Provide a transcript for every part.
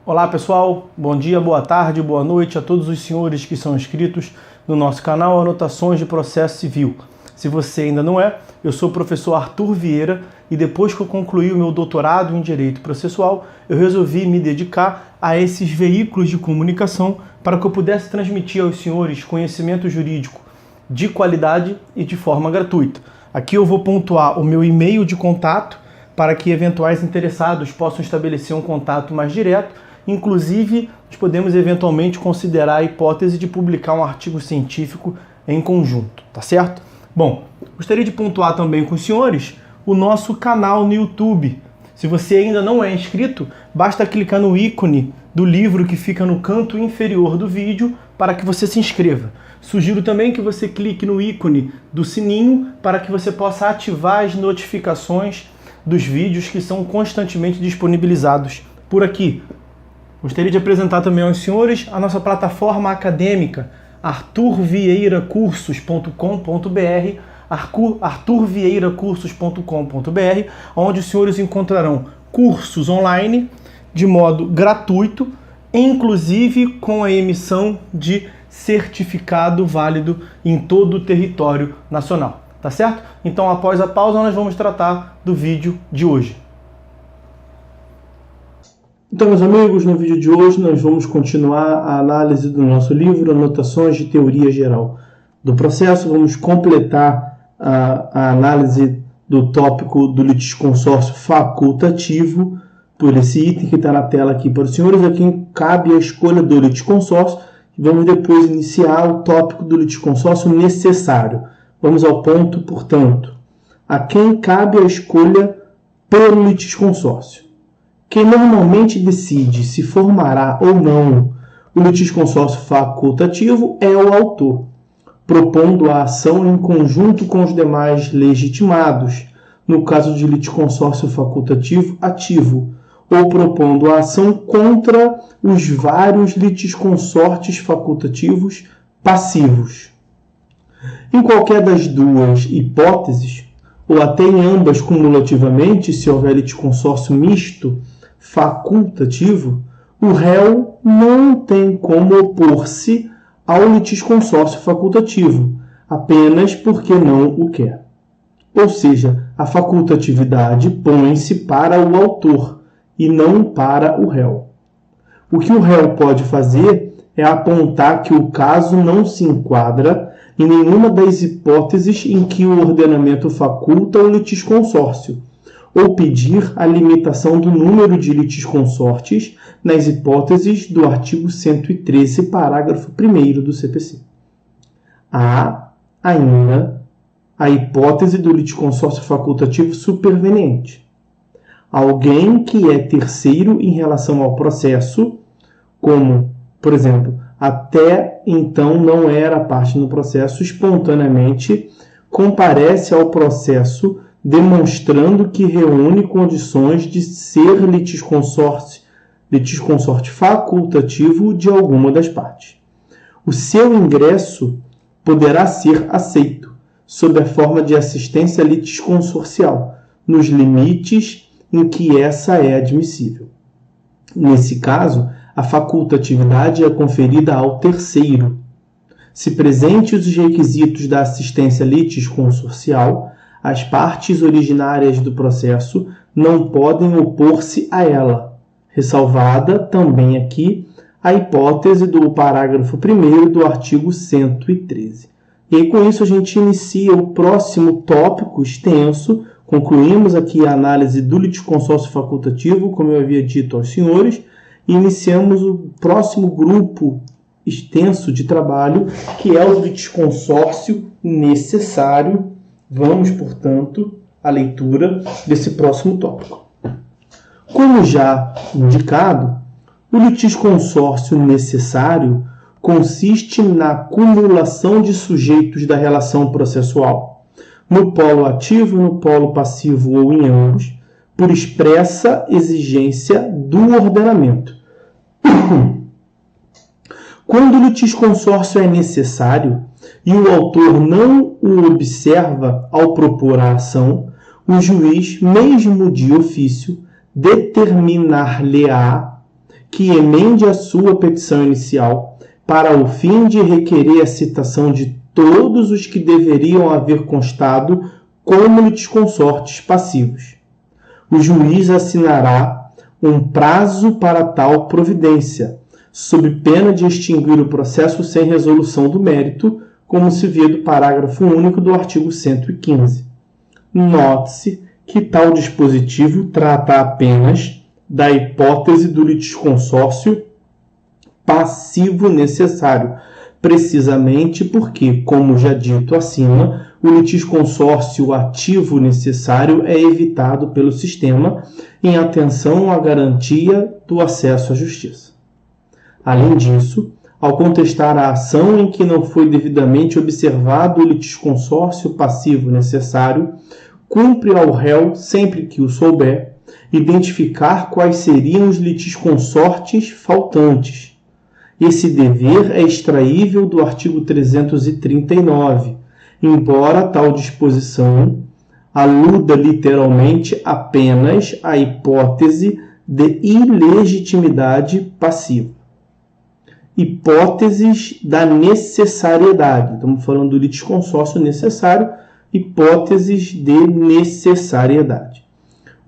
Olá pessoal, bom dia, boa tarde, boa noite a todos os senhores que são inscritos no nosso canal Anotações de Processo Civil. Se você ainda não é, eu sou o professor Arthur Vieira e depois que eu concluí o meu doutorado em Direito Processual, eu resolvi me dedicar a esses veículos de comunicação para que eu pudesse transmitir aos senhores conhecimento jurídico de qualidade e de forma gratuita. Aqui eu vou pontuar o meu e-mail de contato para que eventuais interessados possam estabelecer um contato mais direto. Inclusive, nós podemos eventualmente considerar a hipótese de publicar um artigo científico em conjunto, tá certo? Bom, gostaria de pontuar também com os senhores o nosso canal no YouTube. Se você ainda não é inscrito, basta clicar no ícone do livro que fica no canto inferior do vídeo para que você se inscreva. Sugiro também que você clique no ícone do sininho para que você possa ativar as notificações dos vídeos que são constantemente disponibilizados por aqui. Gostaria de apresentar também aos senhores a nossa plataforma acadêmica arturvieiracursos.com.br, arturvieiracursos.com.br, onde os senhores encontrarão cursos online de modo gratuito, inclusive com a emissão de certificado válido em todo o território nacional, tá certo? Então, após a pausa, nós vamos tratar do vídeo de hoje. Então, meus amigos, no vídeo de hoje nós vamos continuar a análise do nosso livro Anotações de Teoria Geral do Processo. Vamos completar a análise do tópico do litisconsórcio facultativo por esse item que está na tela aqui para os senhores. Aqui cabe a escolha do litisconsórcio. Vamos depois iniciar o tópico do litisconsórcio necessário. Vamos ao ponto, portanto. A quem cabe a escolha pelo litisconsórcio? Quem normalmente decide se formará ou não o litisconsórcio facultativo é o autor, propondo a ação em conjunto com os demais legitimados, no caso de litisconsórcio facultativo ativo, ou propondo a ação contra os vários litisconsortes facultativos passivos. Em qualquer das duas hipóteses, ou até em ambas cumulativamente, se houver litisconsórcio misto facultativo, o réu não tem como opor-se ao litisconsórcio facultativo, apenas porque não o quer. Ou seja, a facultatividade põe-se para o autor e não para o réu. O que o réu pode fazer é apontar que o caso não se enquadra em nenhuma das hipóteses em que o ordenamento faculta o litisconsórcio, ou pedir a limitação do número de litisconsortes nas hipóteses do artigo 113, parágrafo 1º do CPC. Há ainda a hipótese do litisconsórcio facultativo superveniente. Alguém que é terceiro em relação ao processo, como, por exemplo, até então não era parte no processo, espontaneamente comparece ao processo demonstrando que reúne condições de ser litisconsorte facultativo de alguma das partes. O seu ingresso poderá ser aceito, sob a forma de assistência litisconsorcial, nos limites em que essa é admissível. Nesse caso, a facultatividade é conferida ao terceiro. Se presentes os requisitos da assistência litisconsorcial, as partes originárias do processo não podem opor-se a ela, ressalvada também aqui a hipótese do parágrafo 1º do artigo 113. E aí, com isso, a gente inicia o próximo tópico extenso. Concluímos aqui a análise do litisconsórcio facultativo, como eu havia dito aos senhores, e iniciamos o próximo grupo extenso de trabalho, que é o litisconsórcio necessário. Vamos, portanto, à leitura desse próximo tópico. Como já indicado, o litisconsórcio necessário consiste na cumulação de sujeitos da relação processual, no polo ativo, no polo passivo ou em ambos, por expressa exigência do ordenamento. Quando o litisconsórcio é necessário e o autor não o observa ao propor a ação, o juiz, mesmo de ofício, determinar-lhe-á que emende a sua petição inicial para o fim de requerer a citação de todos os que deveriam haver constado como litisconsortes passivos. O juiz assinará um prazo para tal providência, sob pena de extinguir o processo sem resolução do mérito, como se vê do parágrafo único do artigo 115. Note-se que tal dispositivo trata apenas da hipótese do litisconsórcio passivo necessário, precisamente porque, como já dito acima, o litisconsórcio ativo necessário é evitado pelo sistema em atenção à garantia do acesso à justiça. Além disso, ao contestar a ação em que não foi devidamente observado o litisconsórcio passivo necessário, cumpre ao réu, sempre que o souber, identificar quais seriam os litisconsortes faltantes. Esse dever é extraível do artigo 339, embora tal disposição aluda literalmente apenas à hipótese de ilegitimidade passiva. Hipóteses da necessariedade. Estamos falando do litisconsórcio necessário, hipóteses de necessariedade.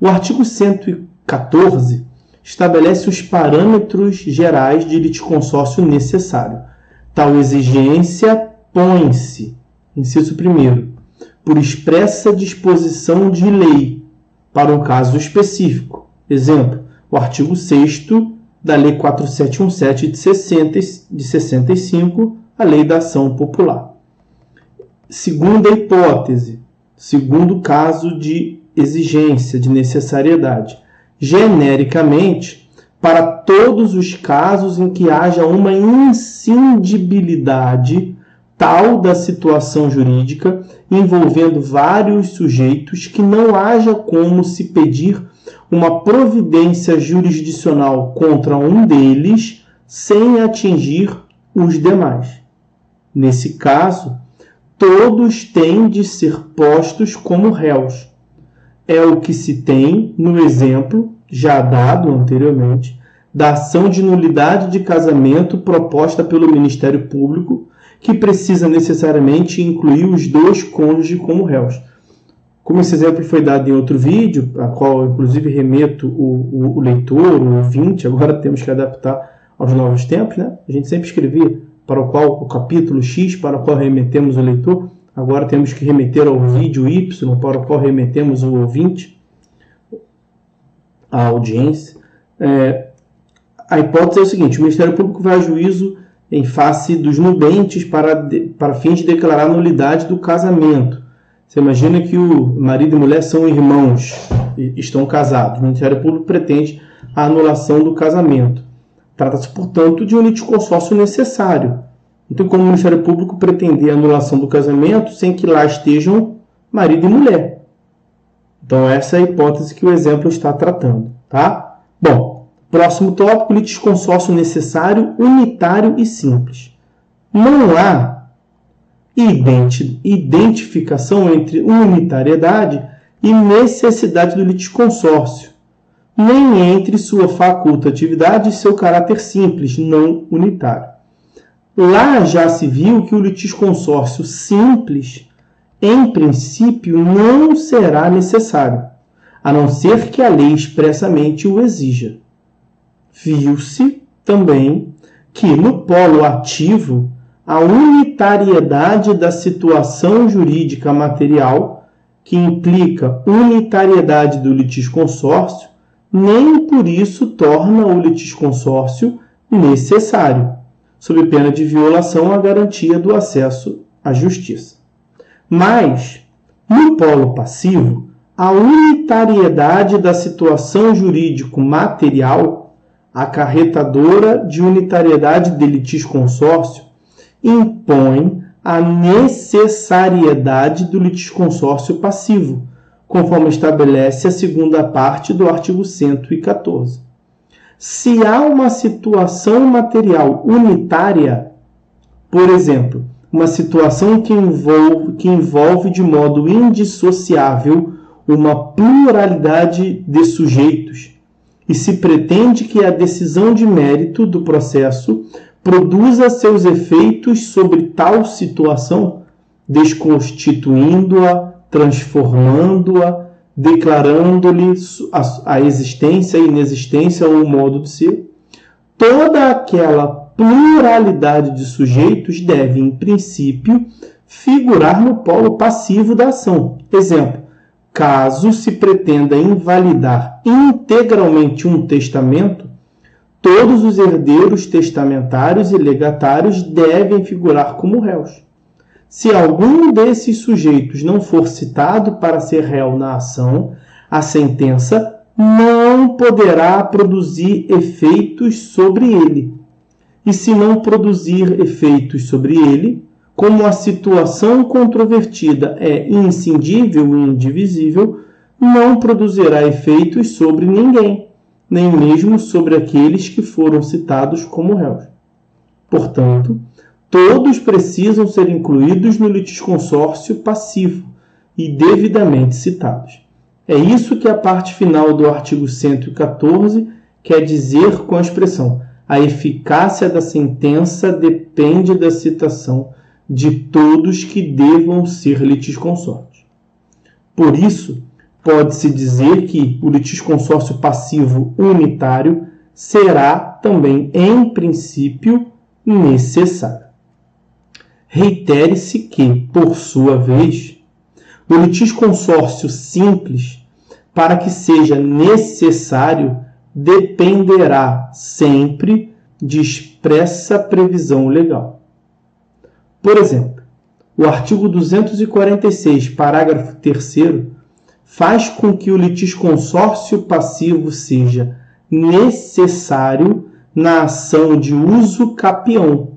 O artigo 114 estabelece os parâmetros gerais de litisconsórcio necessário. Tal exigência põe-se, inciso 1º, por expressa disposição de lei, para um caso específico. Exemplo, o artigo 6º da Lei 4717 de 65, a Lei da Ação Popular. Segunda hipótese, segundo caso de exigência, de necessariedade, genericamente, para todos os casos em que haja uma inscindibilidade tal da situação jurídica envolvendo vários sujeitos que não haja como se pedir uma providência jurisdicional contra um deles sem atingir os demais. Nesse caso, todos têm de ser postos como réus. É o que se tem no exemplo, já dado anteriormente, da ação de nulidade de casamento proposta pelo Ministério Público, que precisa necessariamente incluir os dois cônjuges como réus. Como esse exemplo foi dado em outro vídeo, a qual eu, inclusive remeto o leitor, o ouvinte, agora temos que adaptar aos novos tempos, né? A gente sempre escrevia para o qual o capítulo X, para o qual remetemos o leitor, agora temos que remeter ao vídeo Y, para o qual remetemos o ouvinte, a audiência. A hipótese é o seguinte: o Ministério Público vai a juízo em face dos nubentes para fim de declarar a nulidade do casamento. Você imagina que o marido e mulher são irmãos, estão casados. O Ministério Público pretende a anulação do casamento. Trata-se, portanto, de um litisconsórcio necessário. Não tem como o Ministério Público pretender a anulação do casamento sem que lá estejam marido e mulher. Então, essa é a hipótese que o exemplo está tratando. Tá? Bom, próximo tópico: litisconsórcio necessário, unitário e simples. Não há identificação entre unitariedade e necessidade do litisconsórcio, nem entre sua facultatividade e seu caráter simples, não unitário. Lá já se viu que o litisconsórcio simples, em princípio, não será necessário, a não ser que a lei expressamente o exija. Viu-se também que, no polo ativo, a unitariedade da situação jurídica material, que implica unitariedade do litisconsórcio, nem por isso torna o litisconsórcio necessário, sob pena de violação à garantia do acesso à justiça. Mas, no polo passivo, a unitariedade da situação jurídico-material, acarretadora de unitariedade de litisconsórcio, impõe a necessariedade do litisconsórcio passivo, conforme estabelece a segunda parte do artigo 114. Se há uma situação material unitária, por exemplo, uma situação que envolve de modo indissociável uma pluralidade de sujeitos, e se pretende que a decisão de mérito do processo produza seus efeitos sobre tal situação, desconstituindo-a, transformando-a, declarando-lhe a existência, a inexistência ou o modo de ser, toda aquela pluralidade de sujeitos deve, em princípio, figurar no polo passivo da ação. Exemplo, caso se pretenda invalidar integralmente um testamento, todos os herdeiros testamentários e legatários devem figurar como réus. Se algum desses sujeitos não for citado para ser réu na ação, a sentença não poderá produzir efeitos sobre ele. E se não produzir efeitos sobre ele, como a situação controvertida é inscindível e indivisível, não produzirá efeitos sobre ninguém, nem mesmo sobre aqueles que foram citados como réus. Portanto, todos precisam ser incluídos no litisconsórcio passivo e devidamente citados. É isso que a parte final do artigo 114 quer dizer com a expressão: a eficácia da sentença depende da citação de todos que devam ser litisconsortes. Por isso, pode-se dizer que o litisconsórcio passivo unitário será também, em princípio, necessário. Reitere-se que, por sua vez, o litisconsórcio simples, para que seja necessário, dependerá sempre de expressa previsão legal. Por exemplo, o artigo 246, parágrafo 3º, faz com que o litisconsórcio passivo seja necessário na ação de uso capião,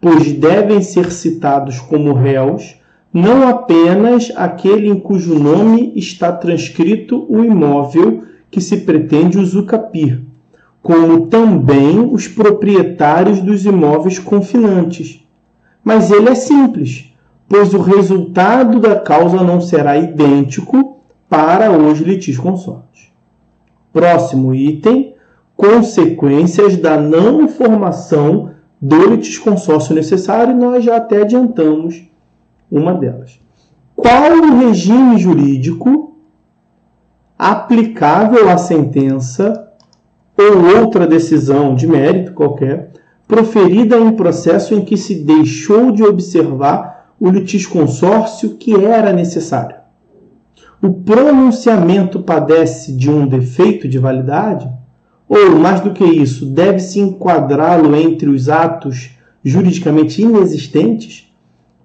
pois devem ser citados como réus não apenas aquele em cujo nome está transcrito o imóvel que se pretende usucapir, como também os proprietários dos imóveis confinantes. Mas ele é simples, pois o resultado da causa não será idêntico para os litisconsortes. Próximo item: consequências da não formação do litisconsórcio necessário. Nós já até adiantamos uma delas. Qual o regime jurídico aplicável à sentença ou outra decisão de mérito qualquer proferida em processo em que se deixou de observar o litisconsórcio que era necessário? O pronunciamento padece de um defeito de validade? Ou, mais do que isso, deve-se enquadrá-lo entre os atos juridicamente inexistentes?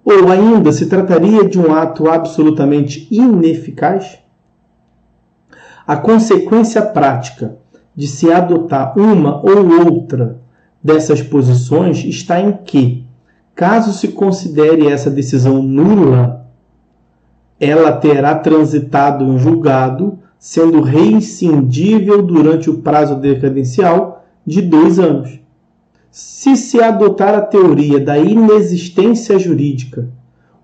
Ou ainda se trataria de um ato absolutamente ineficaz? A consequência prática de se adotar uma ou outra dessas posições está em que, caso se considere essa decisão nula, ela terá transitado em julgado, sendo reincindível durante o prazo decadencial de 2 anos. Se se adotar a teoria da inexistência jurídica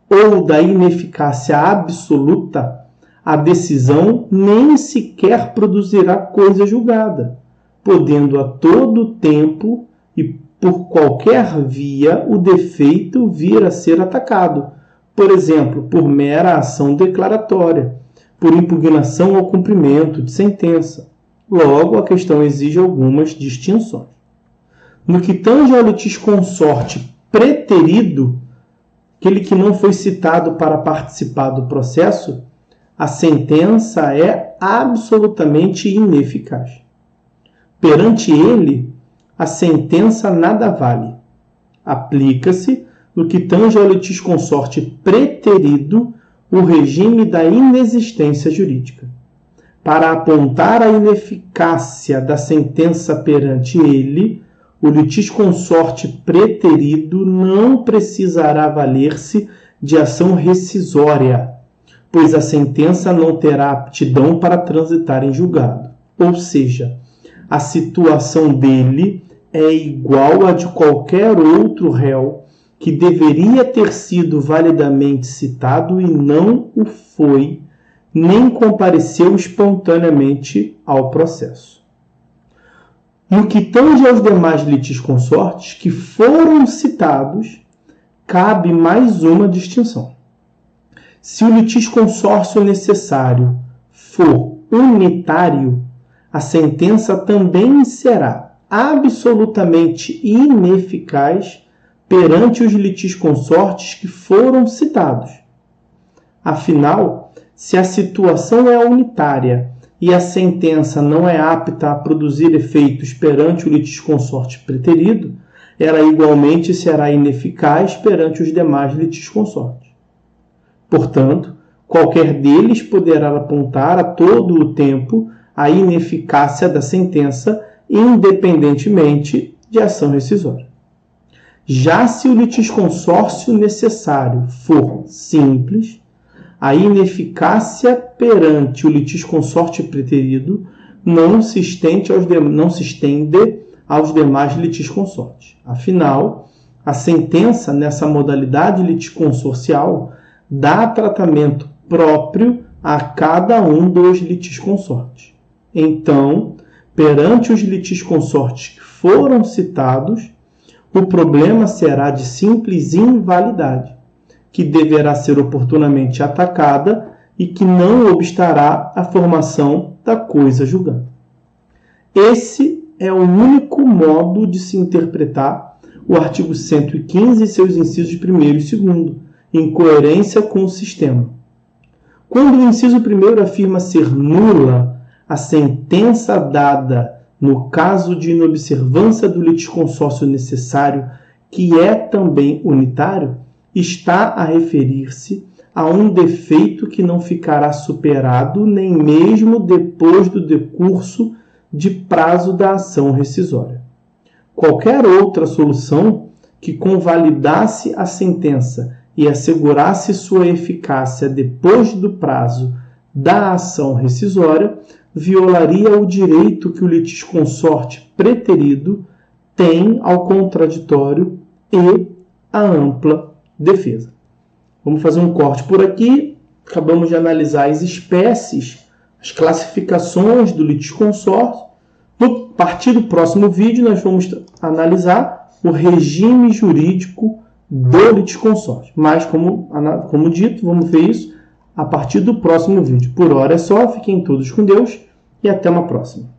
ou da ineficácia absoluta, a decisão nem sequer produzirá coisa julgada, podendo a todo tempo e por qualquer via o defeito vir a ser atacado, por exemplo, por mera ação declaratória, por impugnação ao cumprimento de sentença. Logo, a questão exige algumas distinções. No que tange ao litisconsorte preterido, aquele que não foi citado para participar do processo, a sentença é absolutamente ineficaz. Perante ele, a sentença nada vale. Aplica-se, no que tange ao litisconsorte preterido, o regime da inexistência jurídica. Para apontar a ineficácia da sentença perante ele, o litisconsorte preterido não precisará valer-se de ação rescisória, pois a sentença não terá aptidão para transitar em julgado. Ou seja, a situação dele é igual à de qualquer outro réu que deveria ter sido validamente citado e não o foi, nem compareceu espontaneamente ao processo. No que tange aos demais litisconsortes que foram citados, cabe mais uma distinção. Se o litisconsórcio necessário for unitário, a sentença também será absolutamente ineficaz perante os litisconsortes que foram citados. Afinal, se a situação é unitária e a sentença não é apta a produzir efeitos perante o litisconsorte preterido, ela igualmente será ineficaz perante os demais litisconsortes. Portanto, qualquer deles poderá apontar a todo o tempo a ineficácia da sentença, independentemente de ação rescisória. Já se o litisconsórcio necessário for simples, a ineficácia perante o litisconsorte preterido não se estende aos demais litisconsortes. Afinal, a sentença nessa modalidade litisconsorcial dá tratamento próprio a cada um dos litisconsortes. Então, perante os litisconsortes que foram citados, o problema será de simples invalidade, que deverá ser oportunamente atacada e que não obstará à formação da coisa julgada. Esse é o único modo de se interpretar o artigo 115 e seus incisos 1º e 2º, em coerência com o sistema. Quando o inciso 1º afirma ser nula a sentença dada no caso de inobservância do litisconsórcio necessário, que é também unitário, está a referir-se a um defeito que não ficará superado nem mesmo depois do decurso de prazo da ação rescisória. Qualquer outra solução que convalidasse a sentença e assegurasse sua eficácia depois do prazo da ação rescisória violaria o direito que o litisconsorte preterido tem ao contraditório e à ampla defesa. Vamos fazer um corte por aqui. Acabamos de analisar as espécies, as classificações do litisconsórcio. A partir do próximo vídeo, nós vamos analisar o regime jurídico do litisconsórcio. Mas, como dito, vamos ver isso a partir do próximo vídeo. Por hora é só, fiquem todos com Deus e até uma próxima.